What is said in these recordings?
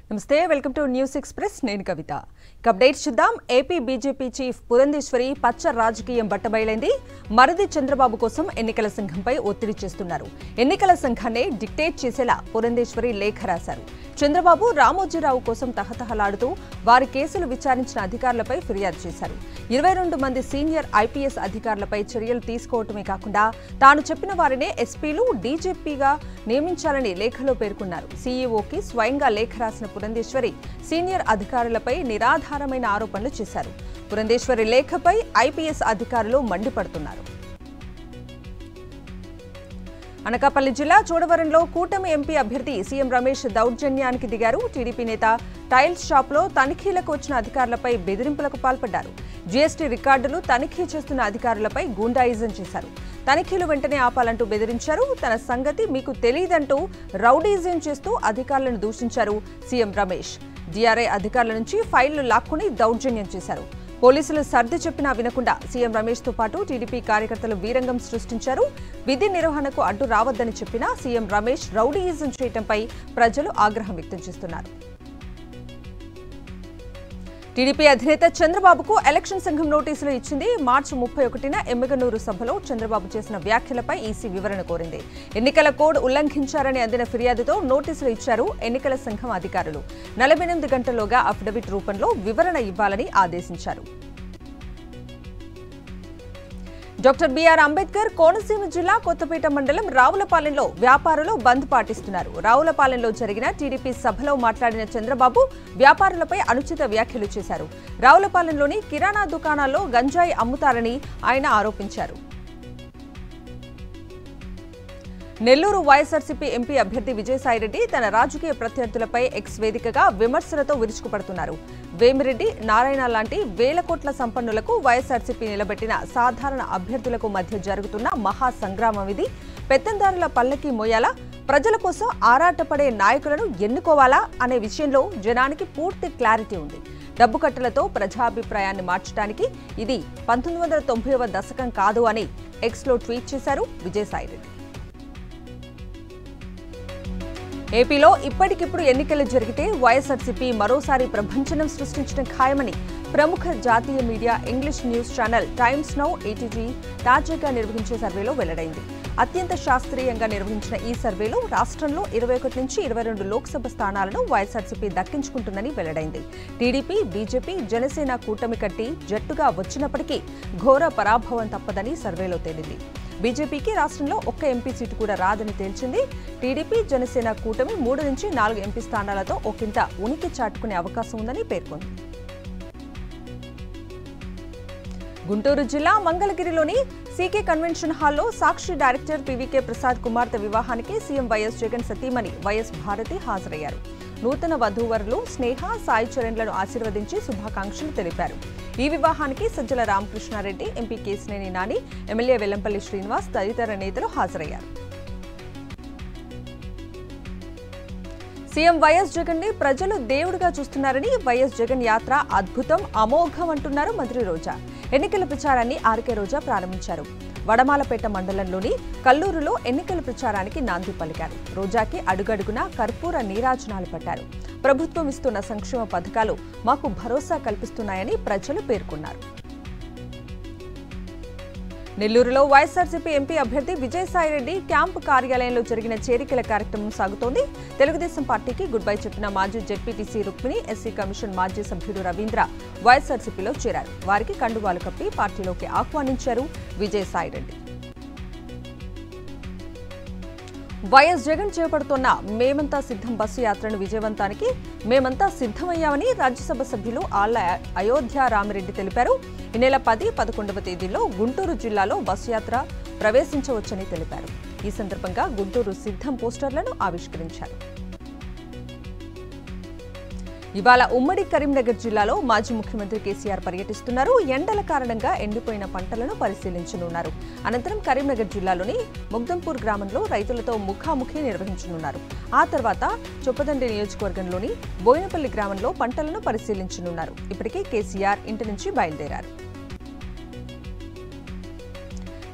నమస్తే welcome to news express నేను కవిత updates చూద్దాం ఏపీ బీజేపీ చీఫ్ పురంధేశ్వరి పచ్చ రాజకీయం బట్టబయలైంది మరిది చంద్రబాబు కోసం ఎన్నికల సంఘంపై ఒత్తిడి చేస్తున్నారు ఎన్నికల సంఘాన్ని డిక్టేట్ చేసేలా పురంధేశ్వరి లేఖ రాశారు చంద్రబాబు రామోజీరావు కోసం తహతహలాడుతూ వారి కేసులు విచారించిన అధికారులపై ఫిర్యాదు చేశారు 22 మంది సీనియర్ ఐపీఎస్ అధికారులపై చర్యలు తీసుకోవటమే కాకుండా తాను చెప్పిన వారినే ఎస్పీలు డీజీపీగా నియమించాలని లేఖలో పేర్కొన్నారు సీఈఓకి స్వయంగా లేఖ రాసిన పురంధేశ్వరి సీనియర్ అధికారులపై నిరాధారమైన ఆరోపణలు చేశారు పురంధేశ్వరి లేఖపై ఐపీఎస్ అధికారులు మండిపడుతున్నారు అనకాపల్లి జిల్లా చోడవరంలో కూటమి ఎంపీ అభ్యర్థి సీఎం రమేష్ దౌర్జన్యానికి దిగారు టీడీపీ నేత టైల్స్ షాప్లో తనిఖీలకు వచ్చిన అధికారులపై బెదిరింపులకు పాల్పడ్డారు జీఎస్టీ రికార్డులు తనిఖీ చేస్తున్న అధికారులపై గూండాయిజం చేశారు తనిఖీలు వెంటనే ఆపాలంటూ బెదిరించారు తన సంగతి మీకు తెలియదంటూ రౌడీజం చేస్తూ అధికారులను దూషించారు సీఎం రమేష్ డీఆర్ఐ అధికారుల నుంచి ఫైళ్లు లాక్కుని దౌర్జన్యం చేశారు పోలీసులు సర్ది చెప్పినా వినకుండా సీఎం రమేష్ తో పాటు టీడీపీ కార్యకర్తలు వీరంగం సృష్టించారు విధి నిర్వహణకు అడ్డు రావద్దని చెప్పినా సీఎం రమేష్ రౌడీయిజం చేయడంపై ప్రజలు ఆగ్రహం వ్యక్తం చేస్తున్నారు టీడీపీ అధినేత చంద్రబాబుకు ఎలక్షన్ సంఘం నోటీసులు ఇచ్చింది మార్చి 31న ఎమ్మిగనూరు సభలో చంద్రబాబు చేసిన వ్యాఖ్యలపై ఈసీ వివరణ కోరింది ఎన్నికల కోడ్ ఉల్లంఘించారని అందిన ఫిర్యాదుతో నోటీసులు ఇచ్చారు ఎన్నికల సంఘం అధికారులు 48 గంటల్లోగా అఫిడవిట్ రూపంలో వివరణ ఇవ్వాలని ఆదేశించారు డాక్టర్ బిఆర్ అంబేద్కర్ కోనసీమ జిల్లా కొత్తపేట మండలం రావులపాలెంలో వ్యాపారులు బంద్ పాటిస్తున్నారు రావులపాలెంలో జరిగిన టీడీపీ సభలో మాట్లాడిన చంద్రబాబు వ్యాపారులపై అనుచిత వ్యాఖ్యలు చేశారు రావులపాలెంలోని కిరాణా దుకాణాల్లో గంజాయి అమ్ముతారని ఆయన ఆరోపించారు నెల్లూరు వైఎస్ఆర్సీపీ ఎంపీ అభ్యర్థి విజయసాయిరెడ్డి తన రాజకీయ ప్రత్యర్థులపై ఎక్స్ వేదికగా విమర్శలతో విరుచుకుపడుతున్నారు వేమిరెడ్డి నారాయణ లాంటి వేల కోట్ల సంపన్నులకు వైఎస్ఆర్సీపీ నిలబెట్టిన సాధారణ అభ్యర్థులకు మధ్య జరుగుతున్న మహా సంగ్రామం ఇది పెత్తందారుల పల్లకి మోయాలా ప్రజల కోసం ఆరాటపడే నాయకులను ఎన్నుకోవాలా అనే విషయంలో జనానికి పూర్తి క్లారిటీ ఉంది డబ్బు కట్టలతో ప్రజాభిప్రాయాన్ని మార్చడానికి ఇది 1990వ దశకం కాదు అని ఎక్స్లో ట్వీట్ చేశారు విజయసాయిరెడ్డి ఏపీలో ఇప్పటికిప్పుడు ఎన్నికలు జరిగితే వైఎస్ఆర్సీపీ మరోసారి ప్రభంజనం సృష్టించడం ఖాయమని ప్రముఖ జాతీయ media English news channel times now ATG తాజాగా నిర్వహించే సర్వేలో వెల్లడైంది అత్యంత శాస్త్రీయంగా నిర్వహించిన ఈ సర్వేలో రాష్ట్రంలో 21 నుంచి 22 లోక్సభ స్థానాలను వైఎస్ఆర్సీపీ దక్కించుకుంటుందని వెల్లడైంది టీడీపీ బీజేపీ జనసేన కూటమి కట్టి జట్టుగా వచ్చినప్పటికీ ఘోర పరాభవం తప్పదని సర్వేలో తేలింది బీజేపీకి రాష్ట్రంలో ఒక్క ఎంపీ సీటు కూడా రాదని తేల్చింది టీడీపీ జనసేన కూటమి 3 నుంచి 4 ఎంపీ స్థానాలతో ఒకంత ఉనికి చాటుకునే అవకాశం ఉందని పేర్కొంది గుంటూరు జిల్లా మంగళగిరిలోని సీకే కన్వెన్షన్ హాల్లో సాక్షి డైరెక్టర్ పీవీకే ప్రసాద్ కుమార్తె వివాహానికి సీఎం వైఎస్ జగన్ సతీమణి వైఎస్ భారతి హాజరయ్యారు నూతన వధూవరులు స్నేహ సాయి చరణ్లను ఆశీర్వదించి శుభాకాంక్షలు తెలిపారు ఈ వివాహానికి సజ్జల రామకృష్ణారెడ్డి ఎంపీ కేశినేని నాని ఎమ్మెల్యే వెల్లంపల్లి శ్రీనివాస్ తదితర నేతలు హాజరయ్యారు సీఎం వైఎస్ జగన్ ని ప్రజలు దేవుడిగా చూస్తున్నారని వైఎస్ జగన్ యాత్ర అద్భుతం అమోఘం అంటున్నారు మంత్రి రోజా ఎన్నికల ప్రచారాన్ని ఆర్కే రోజా ప్రారంభించారు వడమాలపేట మండలంలోని కల్లూరులో ఎన్నికల ప్రచారానికి నాంది పలికారు రోజాకి అడుగడుగునా కర్పూర నీరాజనాలు పట్టారు ప్రభుత్వం ఇస్తున్న సంక్షేమ పథకాలు మాకు భరోసా కల్పిస్తున్నాయని ప్రజలు పేర్కొన్నారు నెల్లూరులో వైఎస్ఆర్సీపీ ఎంపీ అభ్యర్థి విజయసాయిరెడ్డి క్యాంపు కార్యాలయంలో జరిగిన చేరికల కార్యక్రమం సాగుతోంది తెలుగుదేశం పార్టీకి గుడ్ బై చెప్పిన మాజీ జెడ్పీటీసీ రుక్మిణి ఎస్సీ కమిషన్ మాజీ సభ్యుడు రవీంద్ర వైఎస్ఆర్సీపీలో చేరారు వారికి కండువాలు కప్పి పార్టీలోకి ఆహ్వానించారు విజయసాయిరెడ్డి వైఎస్ జగన్ చేపడుతున్న మేమంతా సిద్ధం బస్సు యాత్రను విజయవంతానికి మేమంతా సిద్ధమయ్యామని రాజ్యసభ సభ్యులు ఆళ్ల అయోధ్య రామిరెడ్డి తెలిపారు ఈ నెల 10, 11వ తేదీల్లో గుంటూరు జిల్లాలో బస్సు యాత్ర ప్రవేశించవచ్చని తెలిపారు ఈ సందర్భంగా గుంటూరు సిద్ధం పోస్టర్లను ఆవిష్కరించారు ఇవాళ ఉమ్మడి కరీంనగర్ జిల్లాలో మాజీ ముఖ్యమంత్రి కేసీఆర్ పర్యటిస్తున్నారు ఎండల కారణంగా ఎండిపోయిన పంటలను పరిశీలించనున్నారు అనంతరం కరీంనగర్ జిల్లాలోని ముగ్దంపూర్ గ్రామంలో రైతులతో ముఖాముఖి నిర్వహించనున్నారు ఆ తర్వాత చొప్పదండి నియోజకవర్గంలోని బోయినపల్లి గ్రామంలో పంటలను పరిశీలించనున్నారు ఇప్పటికే కేసీఆర్ ఇంటి నుంచి బయలుదేరారు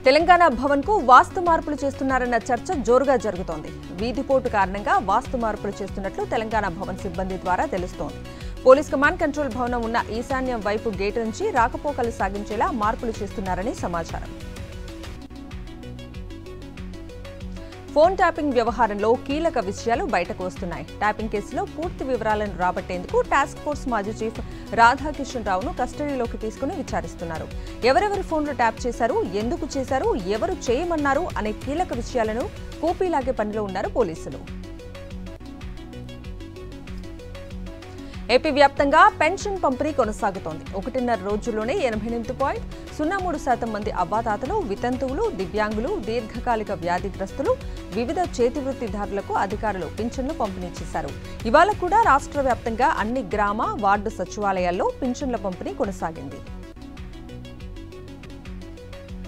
తెలంగాణ భవన్కు వాస్తు మార్పులు చేస్తున్నారన్న చర్చ జోరుగా జరుగుతోంది. వీధిపోటు కారణంగా వాస్తు మార్పులు చేస్తున్నట్లు తెలంగాణ భవన్ సిబ్బంది ద్వారా తెలుస్తోంది. పోలీస్ కమాండ్ కంట్రోల్ భవనం ఉన్న ఈశాన్యం వైపు గేటు నుంచి రాకపోకలు సాగించేలా మార్పులు చేస్తున్నారని సమాచారం. ఫోన్ ట్యాపింగ్ వ్యవహారంలో కీలక విషయాలు బయటకు వస్తున్నాయి. ట్యాపింగ్ కేసులో పూర్తి వివరాలను రాబట్టేందుకు టాస్క్ ఫోర్స్ మాజీ చీఫ్ రాధాకిషన్ రావును కస్టడీలోకి తీసుకుని విచారిస్తున్నారు. ఎవరెవరి ఫోన్లు ట్యాప్ చేశారు, ఎందుకు చేశారు, ఎవరు చేయమన్నారు అనే కీలక విషయాలను కూపీలాగే పనిలో ఉన్నారు పోలీసులు. ఏపీ వ్యాప్తంగా పెన్షన్ పంపిణీ కొనసాగుతోంది. 1.5 రోజుల్లోనే 88.03% మంది అవ్వాతాతలు, వితంతువులు, దివ్యాంగులు, దీర్ఘకాలిక వ్యాధిగ్రస్తులు, వివిధ చేతివృత్తిదారులకు అధికారులు పింఛన్లు పంపిణీ చేశారు. ఇవాళ కూడా రాష్ట్ర వ్యాప్తంగా అన్ని గ్రామ, వార్డు సచివాలయాల్లో పింఛన్ల పంపిణీ కొనసాగింది.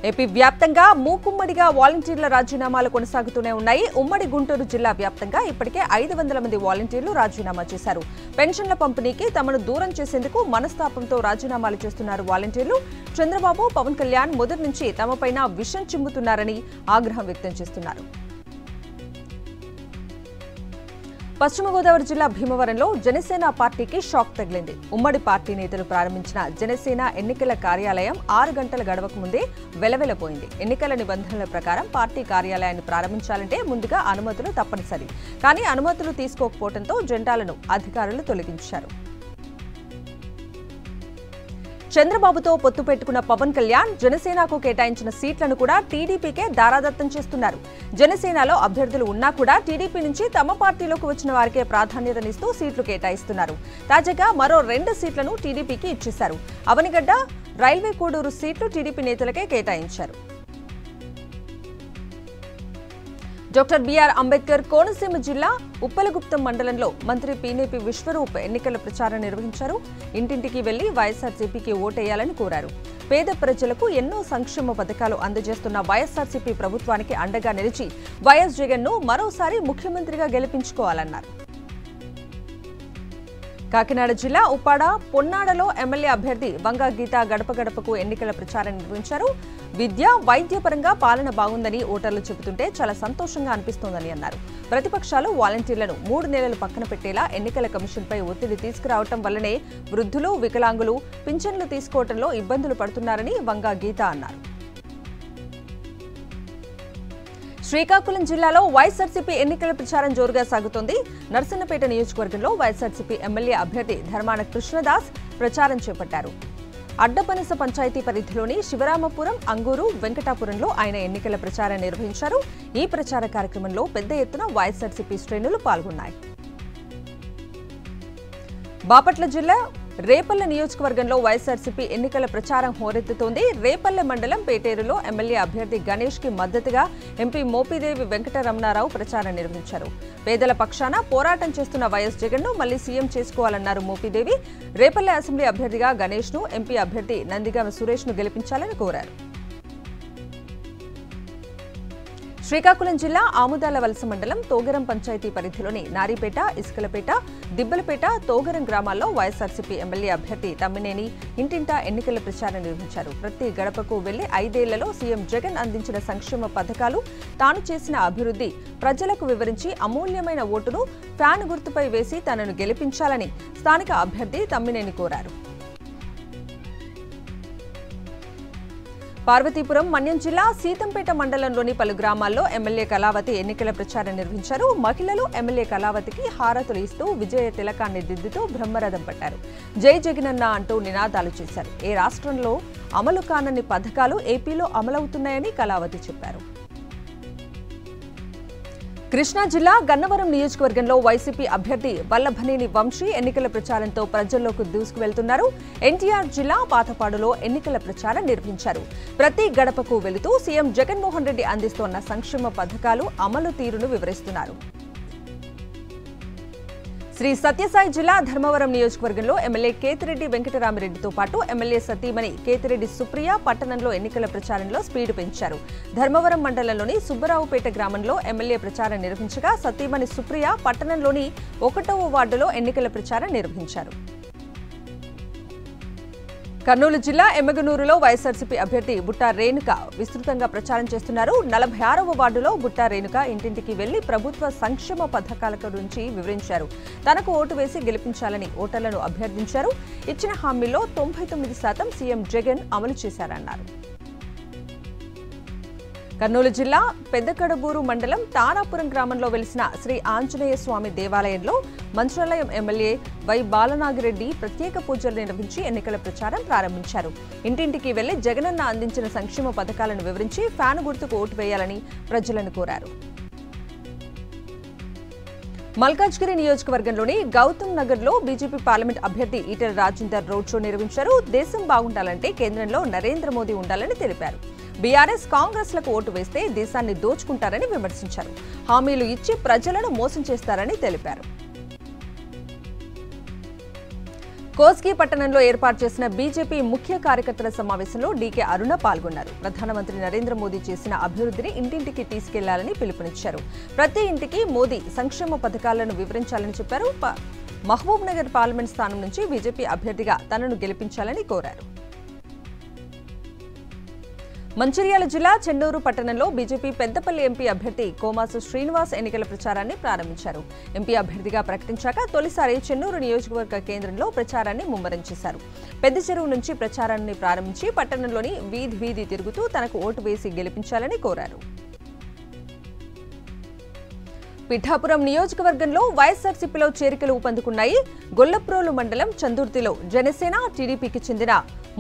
ఏపీ వ్యాప్తంగా మూకుమ్మడిగా వాలంటీర్ల రాజీనామాలు కొనసాగుతూనే ఉన్నాయి. ఉమ్మడి గుంటూరు జిల్లా వ్యాప్తంగా ఇప్పటికే 500 మంది వాలంటీర్లు రాజీనామా చేశారు. పెన్షన్ల పంపిణీకి తమను దూరం చేసేందుకు మనస్తాపంతో రాజీనామాలు చేస్తున్నారు వాలంటీర్లు. చంద్రబాబు, పవన్ కళ్యాణ్ మొదటి నుంచి తమపైన విషం చిమ్ముతున్నారని ఆగ్రహం వ్యక్తం చేస్తున్నారు. పశ్చిమ గోదావరి జిల్లా భీమవరంలో జనసేన పార్టీకి షాక్ తగిలింది. ఉమ్మడి పార్టీ నేతలు ప్రారంభించిన జనసేన ఎన్నికల కార్యాలయం 6 గంటల గడవక ముందే వెలవెలపోయింది. ఎన్నికల నిబంధనల ప్రకారం పార్టీ కార్యాలయాన్ని ప్రారంభించాలంటే ముందుగా అనుమతులు తప్పనిసరి. కానీ అనుమతులు తీసుకోకపోవడంతో జెండాలను అధికారులు తొలగించారు. చంద్రబాబుతో పొత్తు పెట్టుకున్న పవన్ కళ్యాణ్ జనసేనకు కేటాయించిన సీట్లను కూడా టీడీపీకే దారాదత్తం చేస్తున్నారు. జనసేనలో అభ్యర్థులు ఉన్నా కూడా టీడీపీ నుంచి తమ పార్టీలోకి వచ్చిన వారికే ప్రాధాన్యతనిస్తూ సీట్లు కేటాయిస్తున్నారు. తాజాగా మరో 2 సీట్లను టీడీపీకి ఇచ్చేశారు. అవనిగడ్డ, రైల్వే కోడూరు సీట్లు టీడీపీ నేతలకే కేటాయించారు. డాక్టర్ బిఆర్ అంబేద్కర్ కోనసీమ జిల్లా ఉప్పలగుప్తం మండలంలో మంత్రి పీనేపీ విశ్వరూప్ ఎన్నికల ప్రచారం నిర్వహించారు. ఇంటింటికి వెళ్లి వైఎస్ఆర్సీపీకి ఓటేయాలని కోరారు. పేద ప్రజలకు ఎన్నో సంక్షేమ పథకాలు అందజేస్తున్న వైఎస్ఆర్సీపీ ప్రభుత్వానికి అండగా నిలిచి వైఎస్ జగన్ను మరోసారి ముఖ్యమంత్రిగా గెలిపించుకోవాలన్నారు. కాకినాడ జిల్లా ఉప్పాడ, పొన్నాడలో ఎమ్మెల్యే అభ్యర్థి వంగా గీత గడప గడపకు ఎన్నికల ప్రచారం నిర్వహించారు. విద్య, వైద్యపరంగా పాలన బాగుందని ఓటర్లు చెబుతుంటే చాలా సంతోషంగా అనిపిస్తోందని అన్నారు. ప్రతిపక్షాలు వాలంటీర్లను 3 నెలలు పక్కన పెట్టేలా ఎన్నికల కమిషన్పై ఒత్తిడి తీసుకురావడం వల్లనే వృద్ధులు, వికలాంగులు పింఛన్లు తీసుకోవడంలో ఇబ్బందులు పడుతున్నారని వంగా గీత అన్నారు. శ్రీకాకుళం జిల్లాలో వైఎస్ఆర్సీపీ ఎన్నికల ప్రచారం జోరుగా సాగుతోంది. నర్సన్నపేట నియోజకవర్గంలో వైఎస్ఆర్సీపీ ఎమ్మెల్యే అభ్యర్థి ధర్మాన కృష్ణదాస్ ప్రచారం చేపట్టారు. అడ్డపనస పంచాయతీ పరిధిలోని శివరామపురం, అంగూరు, వెంకటాపురంలో ఆయన ఎన్నికల ప్రచారం నిర్వహించారు. ఈ ప్రచార కార్యక్రమంలో పెద్ద ఎత్తున వైఎస్ఆర్సీపీ శ్రేణులు పాల్గొన్నాయి. బాపట్ల జిల్లా రేపల్లె నియోజకవర్గంలో వైఎస్ఆర్సీపీ ఎన్నికల ప్రచారం హోరెత్తుతోంది. రేపల్లె మండలం పేటేరులో ఎమ్మెల్యే అభ్యర్థి గణేష్ కి మద్దతుగా ఎంపీ మోపిదేవి వెంకటరమణారావు ప్రచారం నిర్వహించారు. పేదల పక్షాన పోరాటం చేస్తున్న వైఎస్ జగన్ను మళ్లీ సీఎం చేసుకోవాలన్నారు మోపిదేవి. రేపల్లె అసెంబ్లీ అభ్యర్థిగా గణేష్ ను, ఎంపీ అభ్యర్థి నందిగామ సురేష్ ను గెలిపించాలని కోరారు. శ్రీకాకుళం జిల్లా ఆముదాల వలస మండలం తోగరం పంచాయతీ పరిధిలోని నారీపేట, ఇసుకలపేట, దిబ్బలపేట, తోగరం గ్రామాల్లో వైఎస్ఆర్సీపీ ఎమ్మెల్యే అభ్యర్థి తమ్మినేని ఇంటింటా ఎన్నికల ప్రచారం నిర్వహించారు. ప్రతి గడపకు వెళ్లి 5 ఏళ్లలో సీఎం జగన్ అందించిన సంక్షేమ పథకాలు, తాను చేసిన అభివృద్ధి ప్రజలకు వివరించి అమూల్యమైన ఓటును ఫ్యాన్ గుర్తుపై వేసి తనను గెలిపించాలని స్థానిక అభ్యర్థి తమ్మినేని కోరారు. పార్వతీపురం, మన్యం జిల్లా సీతంపేట మండలంలోని పలు గ్రామాల్లో ఎమ్మెల్యే కళావతి ఎన్నికల ప్రచారం నిర్వహించారు. మహిళలు ఎమ్మెల్యే కళావతికి హారతులు ఇస్తూ విజయ తిలకాన్ని దిద్దుతూ బ్రహ్మరథం పట్టారు. జై జగనన్న అంటూ నినాదాలు చేశారు. ఏ రాష్ట్రంలో అమలు కానన్ని పథకాలు ఏపీలో అమలవుతున్నాయని కళావతి చెప్పారు. కృష్ణా జిల్లా గన్నవరం నియోజకవర్గంలో వైసీపీ అభ్యర్థి వల్లభనేని వంశీ ఎన్నికల ప్రచారంతో ప్రజల్లోకి దూసుకువెళ్తున్నారు. ఎన్టీఆర్ జిల్లా పాతపాడులో ఎన్నికల ప్రచారం నిర్వహించారు. ప్రతి గడపకు వెళుతూ సీఎం జగన్మోహన్ రెడ్డి అందిస్తోన్న సంక్షేమ పథకాలు అమలు తీరును వివరిస్తున్నారు. శ్రీ సత్యసాయి జిల్లా ధర్మవరం నియోజకవర్గంలో ఎమ్మెల్యే కేతిరెడ్డి వెంకటరామిరెడ్డితో పాటు ఎమ్మెల్యే సతీమణి కేతిరెడ్డి సుప్రియ పట్టణంలో ఎన్నికల ప్రచారంలో స్పీడ్ పెంచారు. ధర్మవరం మండలంలోని సుబ్బరావుపేట గ్రామంలో ఎమ్మెల్యే ప్రచారం నిర్వహించగా సతీమణి సుప్రియ పట్టణంలోని 1వ వార్డులో ఎన్నికల ప్రచారం నిర్వహించారు. కర్నూలు జిల్లా ఎమ్మగనూరులో వైఎస్ఆర్సీపీ అభ్యర్థి బుట్టా రేణుక విస్తృతంగా ప్రచారం చేస్తున్నారు. 46వ వార్డులో బుట్టా రేణుక ఇంటింటికి వెళ్లి ప్రభుత్వ సంక్షేమ పథకాల గురించి వివరించారు. తనకు ఓటు వేసి గెలిపించాలని ఓటర్లను అభ్యర్థించారు. ఇచ్చిన హామీలో 99% సీఎం జగన్ అమలు చేశారన్నారు. కర్నూలు జిల్లా పెద్దకడబూరు మండలం తానాపురం గ్రామంలో వెలిసిన శ్రీ ఆంజనేయ స్వామి దేవాలయంలో మంత్రాలయం ఎమ్మెల్యే వై బాలనాగిరెడ్డి ప్రత్యేక పూజలు నిర్వహించి ఎన్నికల ప్రచారం ప్రారంభించారు. ఇంటింటికి వెళ్లి జగనన్న అందించిన సంక్షేమ పథకాలను వివరించి ఫ్యాన్ గుర్తుకు ఓటు వేయాలని ప్రజలను కోరారు. మల్కాజ్గిరి నియోజకవర్గంలోని గౌతమ్ నగర్లో బీజేపీ పార్లమెంట్ అభ్యర్థి ఈటెల రాజేందర్ రోడ్ షో నిర్వహించారు. దేశం బాగుండాలంటే కేంద్రంలో నరేంద్ర మోదీ ఉండాలని తెలిపారు. బీఆర్ఎస్ కాంగ్రెస్లకు ఓటు వేస్తే దేశాన్ని దోచుకుంటారని విమర్శించారు. హామీలు ఇచ్చి ప్రజలను మోసం చేస్తారని తెలిపారు. కోస్గి పట్టణంలో ఏర్పాటు చేసిన బీజేపీ ముఖ్య కార్యకర్తల సమావేశంలో డీకే అరుణ పాల్గొన్నారు. ప్రధానమంత్రి నరేంద్ర మోదీ చేసిన అభివృద్ధిని ఇంటింటికి తీసుకెళ్లాలని పిలుపునిచ్చారు. ప్రతి ఇంటికి మోదీ సంక్షేమ పథకాలను వివరించాలని చెప్పారు. మహబూబ్ నగర్ పార్లమెంట్ స్థానం నుంచి బీజేపీ అభ్యర్థిగా తనను గెలిపించాలని కోరారు. మంచిర్యాల జిల్లా చెన్నూరు పట్టణంలో బీజేపీ పెద్దపల్లి ఎంపీ అభ్యర్థి కోమాసు శ్రీనివాస్ ఎన్నికల ప్రచారాన్ని ప్రారంభించారు. ఎంపీ అభ్యర్థిగా ప్రకటించాక తొలిసారి చెన్నూరు నియోజకవర్గ కేంద్రంలో ప్రచారాన్ని ముమ్మరం చేశారు. పెద్ద చెరువు నుంచి ప్రచారాన్ని ప్రారంభించి పట్టణంలోని వీధి తిరుగుతూ తనకు ఓటు వేసి గెలిపించాలని కోరారు. పిఠాపురం నియోజకవర్గంలో వైఎస్ఆర్సీపీలో చేరికలు ఊపందుకున్నాయి. గొల్లప్రోలు మండలం చందుర్తిలో జనసేన టీడీపీకి చెందిన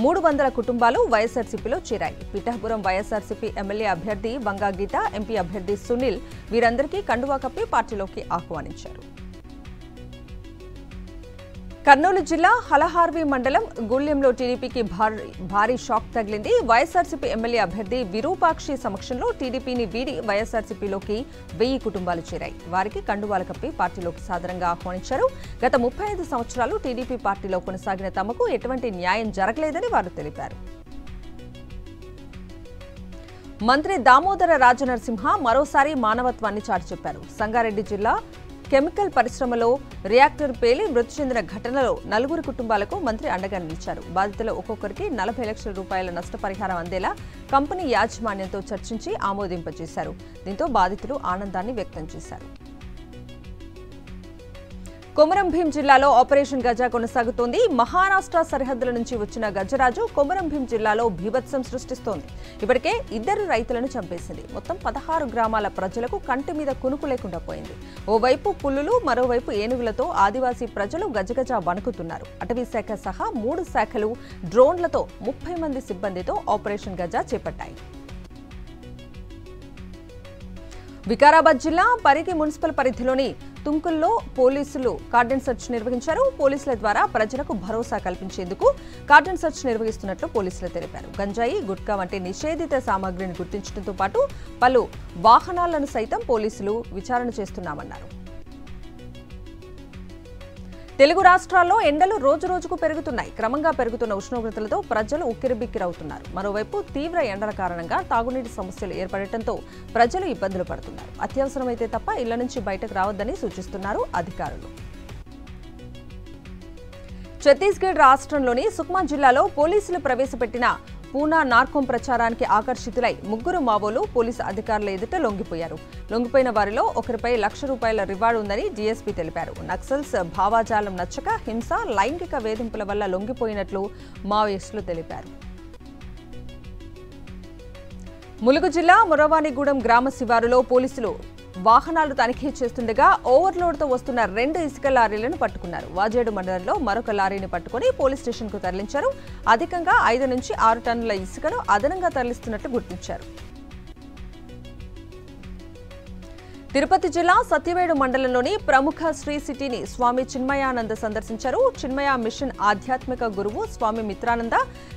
300 కుటుంబాలు వైఎస్ఆర్సీపీలో చేరాయి. పిఠాపురం వైఎస్ఆర్సీపీ ఎమ్మెల్యే అభ్యర్థి వంగా గీత, ఎంపీ అభ్యర్థి సునీల్ వీరందరికీ కండువా కప్పి పార్టీలోకి ఆహ్వానించారు. కర్నూలు జిల్లా హలహార్వి మండలం గుళ్యంలో టీడీపీకి భారీ షాక్ తగిలింది. వైఎస్ఆర్సీపీ ఎమ్మెల్యే అభ్యర్థి విరూపాక్షి సమక్షంలో టీడీపీని వీడి వైఎస్ఆర్సీపీలోకి 1000 కుటుంబాలు చేరాయి. వారికి కండువాలు కప్పి పార్టీలోకి సాదరంగా ఆహ్వానించారు. గత 35 సంవత్సరాలు టీడీపీ పార్టీలో కొనసాగిన తమకు ఎటువంటి న్యాయం జరగలేదని వారు తెలిపారు. మంత్రి దామోదర రాజనరసింహ మరోసారి మానవత్వాన్ని చాటి చెప్పారు. సంగారెడ్డి జిల్లా కెమికల్ పరిశ్రమలో రియాక్టర్ పేలి మృతి చెందిన ఘటనలో 4 కుటుంబాలకు మంత్రి అండగా నిలిచారు. బాధితులు ఒక్కొక్కరికి 40 లక్షల రూపాయల నష్టపరిహారం అందేలా కంపెనీ యాజమాన్యంతో చర్చించి ఆమోదింపజేశారు. దీంతో బాధితులు ఆనందాన్ని వ్యక్తం చేశారు. కొమరం భీం జిల్లాలో ఆపరేషన్ గజ కొనసాగుతోంది. మహారాష్ట్ర సరిహద్దుల నుంచి వచ్చిన గజరాజు కొమరం భీం జిల్లాలో బీభత్సం సృష్టిస్తోంది. ఇప్పటికే 2 రైతులను చంపేసింది. మొత్తం 16 గ్రామాల ప్రజలకు కంటి మీద కునుకు లేకుండా పోయింది. ఓవైపు పులులు, మరోవైపు ఏనుగులతో ఆదివాసీ ప్రజలు గజగజ వణుకుతున్నారు. అటవీ శాఖ సహా 3 శాఖలు డ్రోన్లతో 30 మంది సిబ్బందితో ఆపరేషన్ గజ చేపట్టాయి. వికారాబాద్ జిల్లా పరిగి మున్సిపల్ పరిధిలోని తుంకుల్లో పోలీసులు కార్డన్ సెర్చ్ నిర్వహించారు. పోలీసుల ద్వారా ప్రజలకు భరోసా కల్పించేందుకు కార్డన్ సెర్చ్ నిర్వహిస్తున్నట్లు పోలీసులు తెలిపారు. గంజాయి, గుట్కా వంటి నిషేధిత సామగ్రిని గుర్తించడంతో పాటు పలు వాహనాలను సైతం పోలీసులు విచారణ చేస్తున్నామన్నారు. తెలుగు రాష్ట్రాల్లో ఎండలు రోజురోజుకు పెరుగుతున్నాయి. క్రమంగా పెరుగుతున్న ఉష్ణోగ్రతలతో ప్రజలు ఉక్కిరిబిక్కిరవుతున్నారు. మరోవైపు తీవ్ర ఎండల కారణంగా తాగునీటి సమస్యలు ఏర్పడటంతో ప్రజలు ఇబ్బందులు పడుతున్నారు. అత్యవసరమైతే తప్ప ఇళ్ల నుంచి బయటకు రావద్దని సూచిస్తున్నారు అధికారులు. ఛత్తీస్గఢ్ రాష్ట్రంలోని సుక్మా జిల్లాలో పోలీసులు ప్రవేశపెట్టిన పూనా నార్కోం ప్రచారానికి ఆకర్షితులై 3 మావోలు పోలీసు అధికారుల ఎదుట లొంగిపోయారు. లొంగిపోయిన వారిలో ఒకరిపై ₹1,00,000 రివార్డు ఉందని డీఎస్పీ తెలిపారు. నక్సల్స్ భావాజాలం నచ్చక హింస, లైంగిక వేధింపుల వల్ల లొంగిపోయినట్లు మావోయిస్టులు తెలిపారు. ములుగు జిల్లా మురవానిగూడెం గ్రామ శివారులో పోలీసులు వాహనాలు తనిఖీ చేస్తుండగా ఓవర్లోడ్తో వస్తున్న 2 ఇసుక లారీలను పట్టుకున్నారు. వాజేడు మండలంలో మరొక లారీని పట్టుకుని పోలీస్ స్టేషన్కు తరలించారు. అధికంగా 5 నుంచి 6 టన్నుల ఇసుకను అదనంగా తరలిస్తున్నట్లు గుర్తించారు. తిరుపతి జిల్లా సత్యవేడు మండలంలోని ప్రముఖ శ్రీ సిటీని స్వామి చిన్మయానంద సందర్శించారు. చిన్మయ మిషన్ ఆధ్యాత్మిక గురువు Swami Mitrananda,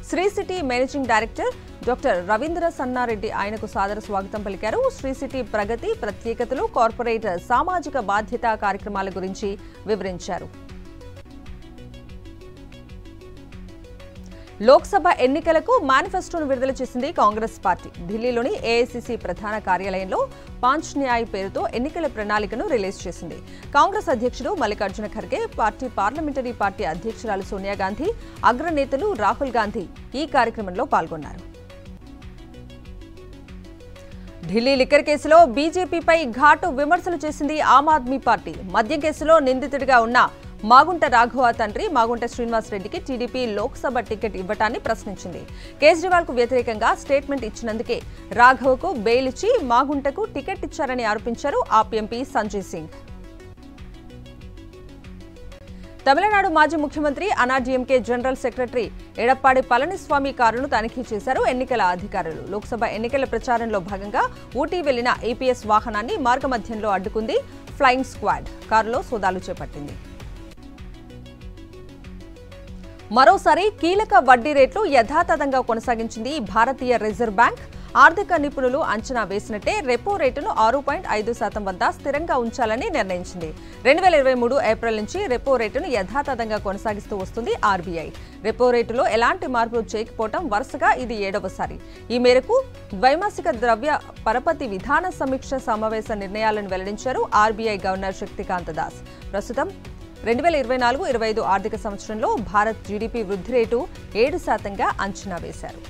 Sri City managing director doctor Ravindra Sannareddy ఆయనకు సాదర స్వాగతం పలికారు. శ్రీ సిటీ ప్రగతి, ప్రత్యేకతలు, కార్పొరేట్ సామాజిక బాధ్యత కార్యక్రమాల గురించి వివరించారు. లోక్సభ ఎన్నికలకు మేనిఫెస్టోను విడుదల చేసింది కాంగ్రెస్ పార్టీ. ఢిల్లీలోని ఏఐసీసీ ప్రధాన కార్యాలయంలో పాంచ్ న్యాయ్ పేరుతో ఎన్నికల ప్రణాళికను రిలీజ్ చేసింది. కాంగ్రెస్ అధ్యక్షుడు Mallikarjuna Kharge, party parliamentary party అధ్యక్షురాలు సోనియా గాంధీ, అగ్రనేతలు రాహుల్ గాంధీ ఈ కార్యక్రమంలో పాల్గొన్నారు. ఢిల్లీ లిక్కర్ కేసులో బీజేపీపై ఘాటు విమర్శలు చేసింది ఆమ్ ఆద్మీ పార్టీ. మద్యం కేసులో నిందితుడిగా ఉన్న మాగుంట రాఘవ తండ్రి మాగుంట శ్రీనివాస్ రెడ్డికి టీడీపీ లోక్సభ టికెట్ ఇవ్వటాన్ని ప్రశ్నించింది. కేజ్రీవాల్ కు వ్యతిరేకంగా స్టేట్మెంట్ ఇచ్చినందుకే రాఘవకు బెయిల్ ఇచ్చి మాగుంటకు టికెట్ ఇచ్చారని ఆరోపించారు ఆప్ ఎంపీ సంజయ్ సింగ్. తమిళనాడు మాజీ ముఖ్యమంత్రి అన్నాడీఎంకే జనరల్ సెక్రటరీ ఎడప్పాడి పళనిస్వామి కారును తనిఖీ చేశారు ఎన్నికల అధికారులు. లోక్సభ ఎన్నికల ప్రచారంలో భాగంగా ఊటీ వెళ్లిన ఏపీఎస్ వాహనాన్ని మార్గమధ్యంలో అడ్డుకుంది ఫ్లయింగ్ స్క్వాడ్. కారులో సోదాలు చేపట్టింది. మరోసారి కీలక వడ్డీ రేట్లు యథాతథంగా కొనసాగించింది భారతీయ రిజర్వ్ బ్యాంక్. ఆర్థిక నిపుణులు అంచనా వేసినట్టే రెపో రేటును 6.5% వద్ద స్థిరంగా ఉంచాలని నిర్ణయించింది. 2023 ఏప్రిల్ నుంచి రెపో రేటును యథాతథంగా కొనసాగిస్తూ వస్తుంది ఆర్బీఐ. రెపో రేటులో ఎలాంటి మార్పులు చేయకపోవడం వరుసగా ఇది 7వసారి. ఈ మేరకు ద్వైమాసిక ద్రవ్య పరపతి విధాన సమీక్ష సమావేశ నిర్ణయాలను వెల్లడించారు ఆర్బీఐ గవర్నర్ శక్తికాంత దాస్. ప్రస్తుతం 2024-25 ఆర్థిక సంవత్సరంలో భారత్ జీడీపీ వృద్ధి రేటు 7%గా అంచనా వేశారు.